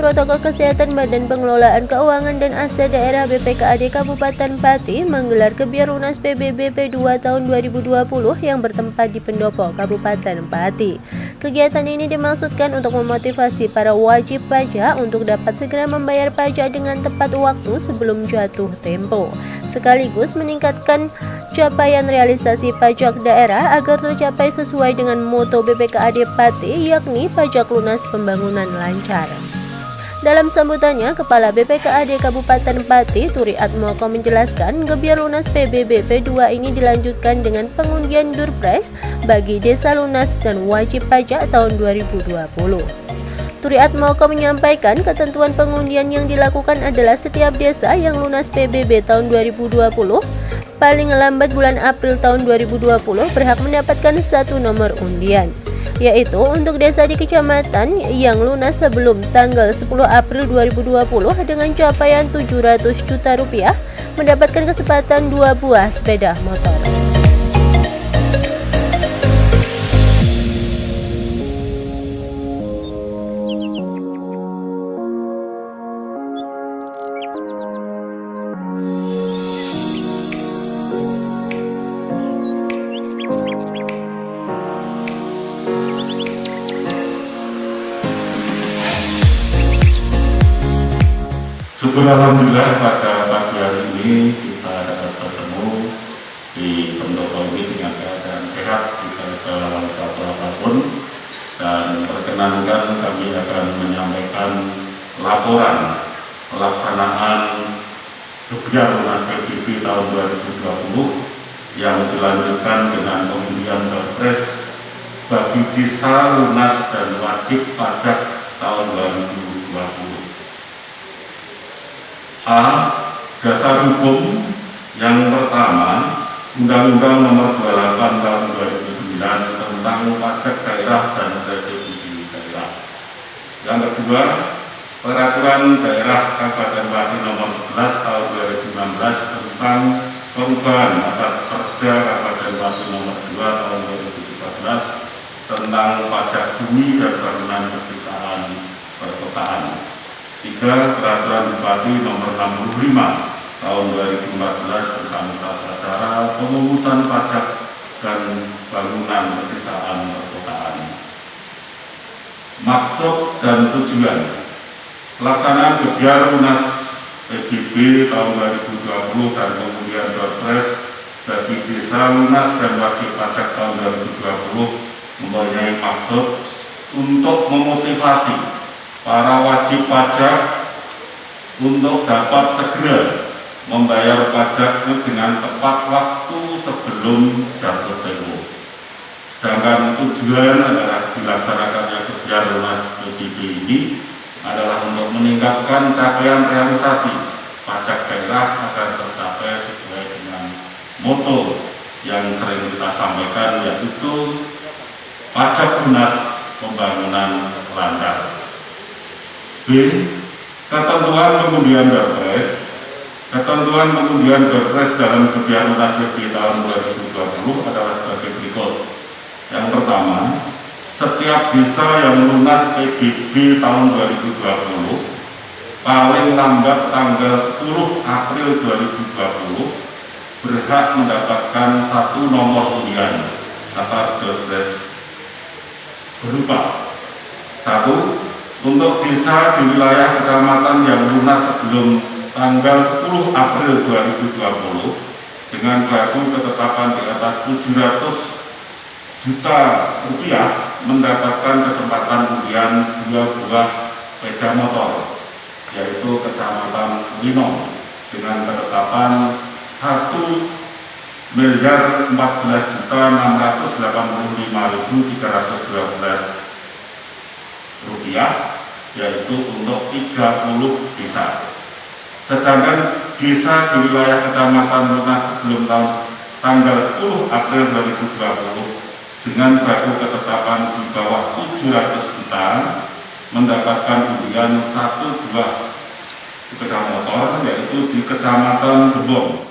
Protokol Kesehatan Badan Pengelolaan Keuangan dan Aset Daerah BPKAD Kabupaten Pati menggelar Gebyar Lunas PBB P2 tahun 2020 yang bertempat di Pendopo, Kabupaten Pati. Kegiatan ini dimaksudkan untuk memotivasi para wajib pajak untuk dapat segera membayar pajak dengan tepat waktu sebelum jatuh tempo, sekaligus meningkatkan capaian realisasi pajak daerah agar tercapai sesuai dengan moto BPKAD Pati, yakni pajak lunas pembangunan lancar. Dalam sambutannya, Kepala BPKAD Kabupaten Pati, Turi Atmoko menjelaskan, Gebyar Lunas PBB P2 ini dilanjutkan dengan pengundian Durpres bagi desa lunas dan wajib pajak tahun 2020. Turi Atmoko menyampaikan ketentuan pengundian yang dilakukan adalah setiap desa yang lunas PBB tahun 2020 paling lambat bulan April tahun 2020 berhak mendapatkan satu nomor undian, yaitu untuk desa di kecamatan yang lunas sebelum tanggal 10 April 2020 dengan capaian 700 juta rupiah mendapatkan kesempatan 2 buah sepeda motor. Syukur alhamdulillah pada pagi hari ini kita dapat bertemu di Pendopo ini dengan keadaan sehat, tidak ada apapun, dan perkenankan kami akan menyampaikan laporan pelaksanaan Gebyar Lunas PBB tahun 2020 yang dilanjutkan dengan pengundian Durpres bagi desa lunas dan wajib pajak tahun 2020. A. Dasar hukum yang pertama, Undang-Undang Nomor 28 Tahun 2009 tentang pajak daerah dan retribusi daerah. Yang kedua, Peraturan Daerah Kabupaten Pati Nomor 11 Tahun 2019 tentang perubahan atas Perda Kabupaten Pati Nomor 2 Tahun 2014 tentang pajak bumi dan bangunan perpisahan perkotaan. 3. Peraturan Bupati Nomor 65 Tahun 2014 tentang tata cara pemungutan pajak dan bangunan perpisahan perkotaan. Maksud dan tujuan pelaksanaan Gebyar Lunas PBB tahun 2020 dan kemudian Durpres bagi desa lunas dan wajib pajak tahun 2020 mempunyai maksud untuk memotivasi para wajib pajak untuk dapat segera membayar pajaknya dengan tepat waktu sebelum jatuh tempo. Sedangkan tujuan adalah dilaksanakannya Gebyar Lunas PBB ini adalah untuk meningkatkan capaian realisasi pajak daerah agar tercapai sesuai dengan moto yang sering kita sampaikan, yaitu pajak lunas pembangunan lancar. B. Ketentuan pengundian Durpres. Ketentuan pengundian Durpres dalam Gebyar Lunas PBB tahun 2020 adalah sebagai berikut. Yang pertama, setiap desa yang lunas PBB tahun 2020 paling lambat tanggal 10 April 2020 berhak mendapatkan satu nomor undian atas Durpres berupa: 1. Untuk desa di wilayah kecamatan yang lunas sebelum tanggal 10 April 2020 dengan batu ketetapan di atas 700 juta rupiah mendapatkan kesempatan undian 2 buah sepeda motor, yaitu Kecamatan Wino dengan ketetapan 1.014.685.312 rupiah, yaitu untuk 30 desa. Sedangkan desa di wilayah kecamatan lunas sebelum tanggal 10 April 2020 dengan batu ketetapan di bawah 700 juta mendapatkan undian 1 buah sepeda motor, yaitu di Kecamatan Gebong.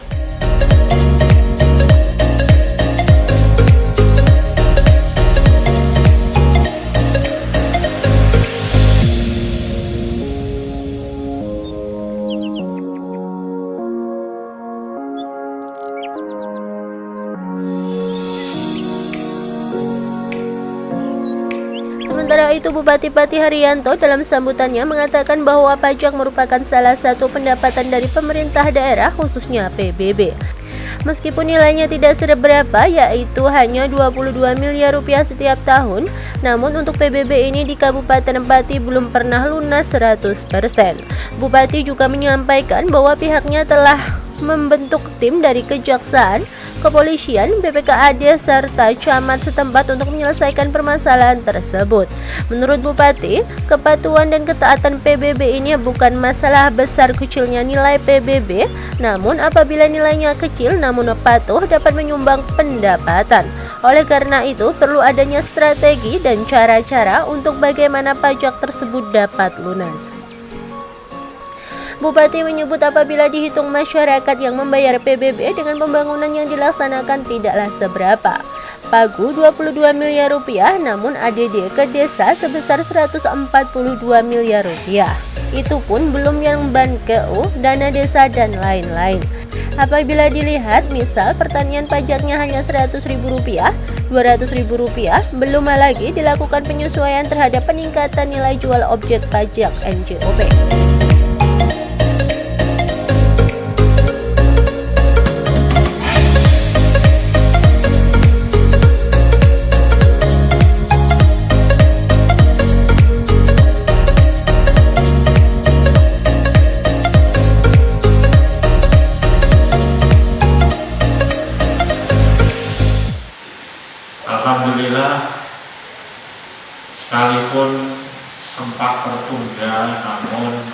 Sementara itu, Bupati Pati Haryanto dalam sambutannya mengatakan bahwa pajak merupakan salah satu pendapatan dari pemerintah daerah, khususnya PBB. Meskipun nilainya tidak seberapa, yaitu hanya 22 miliar rupiah setiap tahun, namun untuk PBB ini di Kabupaten Pati belum pernah lunas 100%. Bupati juga menyampaikan bahwa pihaknya telah membentuk tim dari Kejaksaan, Kepolisian, BPKAD, serta camat setempat untuk menyelesaikan permasalahan tersebut. Menurut Bupati, kepatuhan dan ketaatan PBB ini bukan masalah besar kecilnya nilai PBB, namun apabila nilainya kecil namun patuh dapat menyumbang pendapatan. Oleh karena itu, perlu adanya strategi dan cara-cara untuk bagaimana pajak tersebut dapat lunas. Bupati menyebut apabila dihitung masyarakat yang membayar PBB dengan pembangunan yang dilaksanakan tidaklah seberapa. Pagu 22 miliar rupiah, namun ADD ke desa sebesar 142 miliar rupiah. Itu pun belum yang ban KU, dana desa dan lain-lain. Apabila dilihat, misal pertanian pajaknya hanya Rp100.000, Rp200.000, belum lagi dilakukan penyesuaian terhadap peningkatan nilai jual objek pajak NJOP. Alhamdulillah, sekalipun sempat tertunda, namun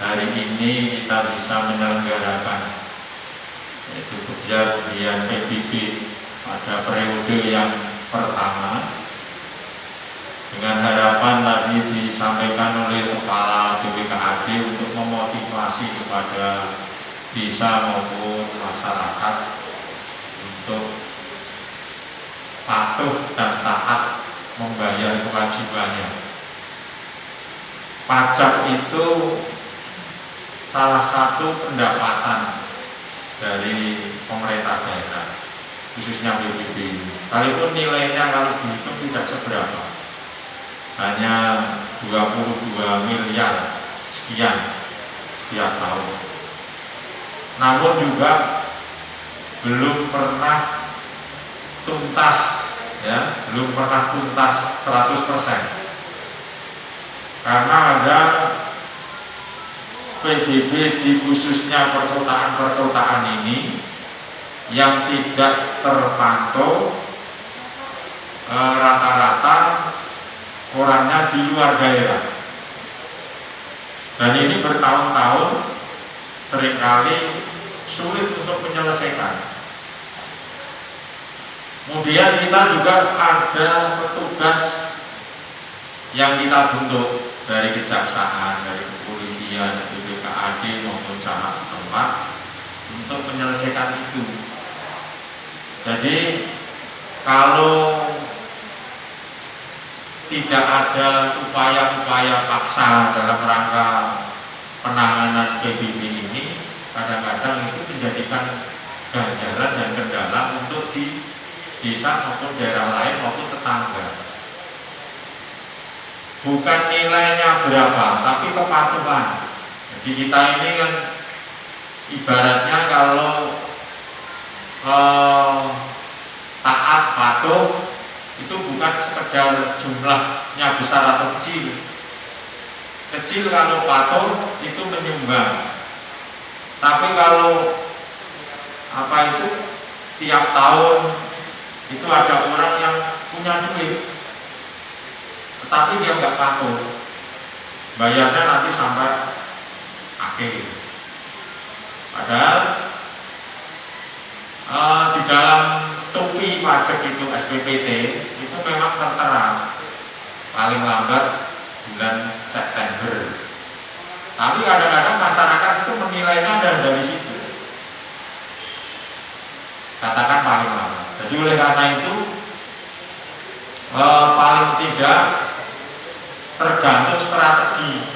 hari ini kita bisa menyelenggarakan yaitu kerja ujian PBB pada periode yang pertama, dengan harapan tadi disampaikan oleh Kepala BPKAD untuk memotivasi kepada desa maupun masyarakat untuk patuh dan taat membayar kewajibannya. Pajak itu salah satu pendapatan dari pemerintah daerah, khususnya PBB. Sekalipun nilainya kalau dihitung tidak seberapa, hanya 22 miliar sekian setiap tahun. Namun juga belum pernah tuntas, belum pernah tuntas 100%, karena ada PBB di khususnya perkotaan ini yang tidak terpantau, rata-rata orangnya di luar daerah, dan ini bertahun-tahun seringkali sulit untuk menyelesaikan. Kemudian kita juga ada petugas yang kita bentuk dari Kejaksaan, dari Kepolisian, BPKAD maupun camat setempat untuk menyelesaikan itu. Jadi kalau tidak ada upaya-upaya paksa dalam rangka penanganan PBB ini, kadang-kadang itu menjadikan ganjalan dan kendala untuk di desa maupun daerah lain maupun tetangga. Bukan nilainya berapa, tapi kepatuhan. Jadi kita ini kan ibaratnya kalau taat patuh itu bukan sekedar jumlahnya besar atau kecil. Kecil kalau patuh itu menyumbang. Tapi kalau tiap tahun itu ada orang yang punya duit, tetapi dia nggak patuh, bayarnya nanti sampai akhir. Padahal di dalam topi pajak itu SPPT itu memang tertera paling lambat bulan September. Tapi kadang-kadang masyarakat itu menilainya dari situ, katakan paling lambat. Jadi oleh karena itu paling tidak tergantung strategi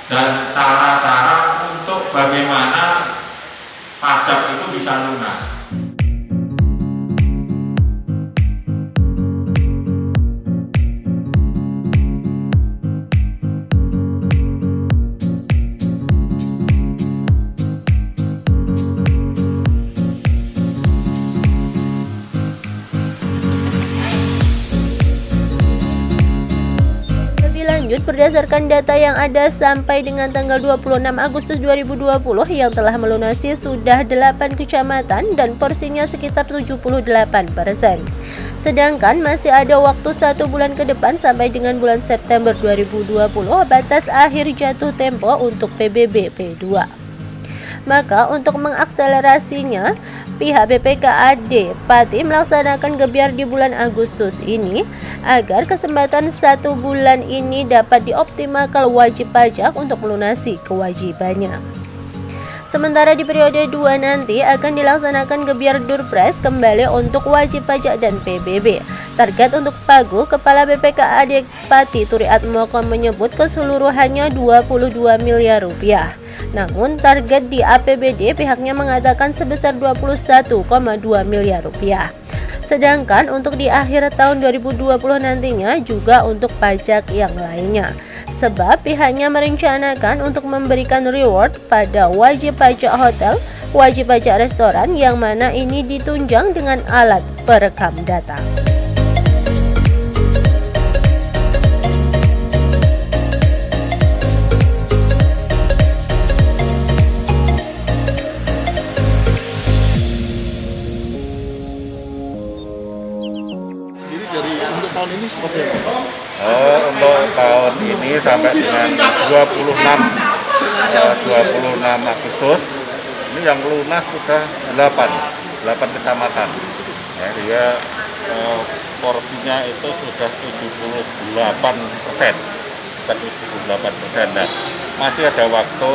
dan cara-cara untuk bagaimana pajak itu bisa lunas. lanjut, berdasarkan data yang ada sampai dengan tanggal 26 Agustus 2020 yang telah melunasi sudah 8 kecamatan dan porsinya sekitar 78%. Sedangkan masih ada waktu 1 bulan ke depan sampai dengan bulan September 2020 batas akhir jatuh tempo untuk PBB P2. Maka untuk mengakselerasinya, pihak BPKAD Pati melaksanakan gebyar di bulan Agustus ini agar kesempatan 1 bulan ini dapat dioptimalkan wajib pajak untuk melunasi kewajibannya. Sementara di periode 2 nanti akan dilaksanakan gebyar Durpres kembali untuk wajib pajak dan PBB. Target untuk Pagu, Kepala BPKAD Pati Turi Atmoko menyebut keseluruhannya 22 miliar rupiah. Namun target di APBD pihaknya mengatakan sebesar 21,2 miliar rupiah. Sedangkan untuk di akhir tahun 2020 nantinya juga untuk pajak yang lainnya. Sebab pihaknya merencanakan untuk memberikan reward pada wajib pajak hotel, wajib pajak restoran yang mana ini ditunjang dengan alat perekam data. Untuk tahun ini seperti apa? Untuk tahun ini sampai dengan 26 Agustus ini yang lunas sudah 8 kecamatan. Ya, dia porsinya itu sudah 78%. Nah, masih ada waktu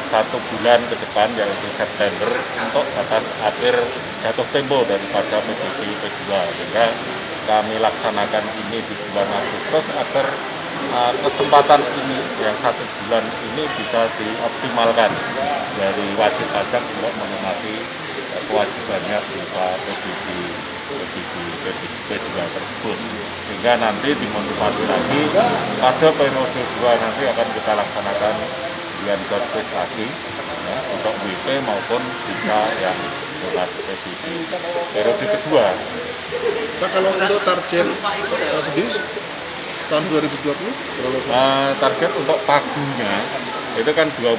1 bulan ke depan yaitu September untuk batas akhir jatuh tempo daripada PBB P2, sehingga kami laksanakan ini di bulan Agustus agar kesempatan ini yang 1 bulan ini bisa dioptimalkan dari wajib pajak untuk melunasi kewajibannya berupa PBB P2 tersebut, sehingga nanti dimotivasi lagi pada periode 2 nanti akan kita laksanakan bulan Agustus lagi ya, untuk WP maupun bisa yang lunas PBB periode kedua. Nah, kalau untuk target sendiri tahun 2020 berapa? Target untuk pagunya itu kan 22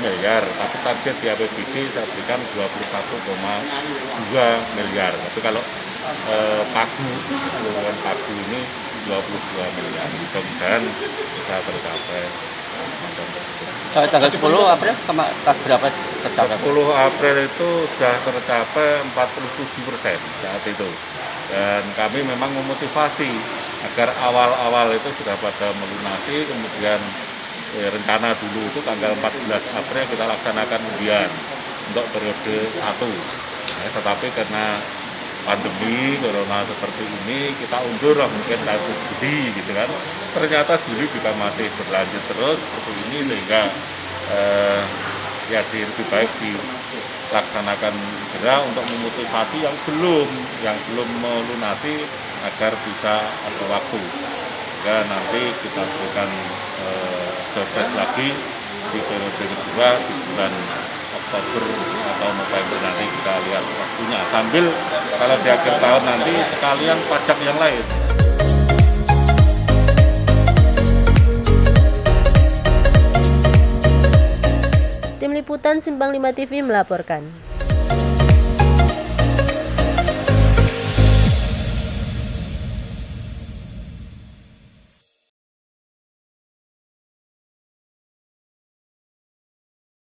miliar, tapi target di APBD saya berikan 21,2 miliar. Tapi kalau pagu, keseluruhan pagu ini 22 miliar, mudah-mudahan bisa tercapai. Tanggal 10 April berapa tercapai? 10 April itu sudah tercapai 47% saat itu. Dan kami memang memotivasi agar awal-awal itu sudah pada melunasi, kemudian rencana dulu itu tanggal 14 April kita laksanakan undian untuk periode 1. Ya, tetapi karena pandemi corona seperti ini kita undur lah mungkin ke Juli gitu kan. Ternyata Juli juga masih berlanjut terus seperti ini, sehingga ya lebih baik dilaksanakan segera untuk memotivasi yang belum melunasi agar bisa ada waktu, sehingga nanti kita berikan proses lagi di periode kedua di bulan Oktober atau November, nanti kita lihat waktunya, sambil kalau di akhir tahun nanti sekalian pajak yang lain. Tim Liputan Simpang 5 TV melaporkan.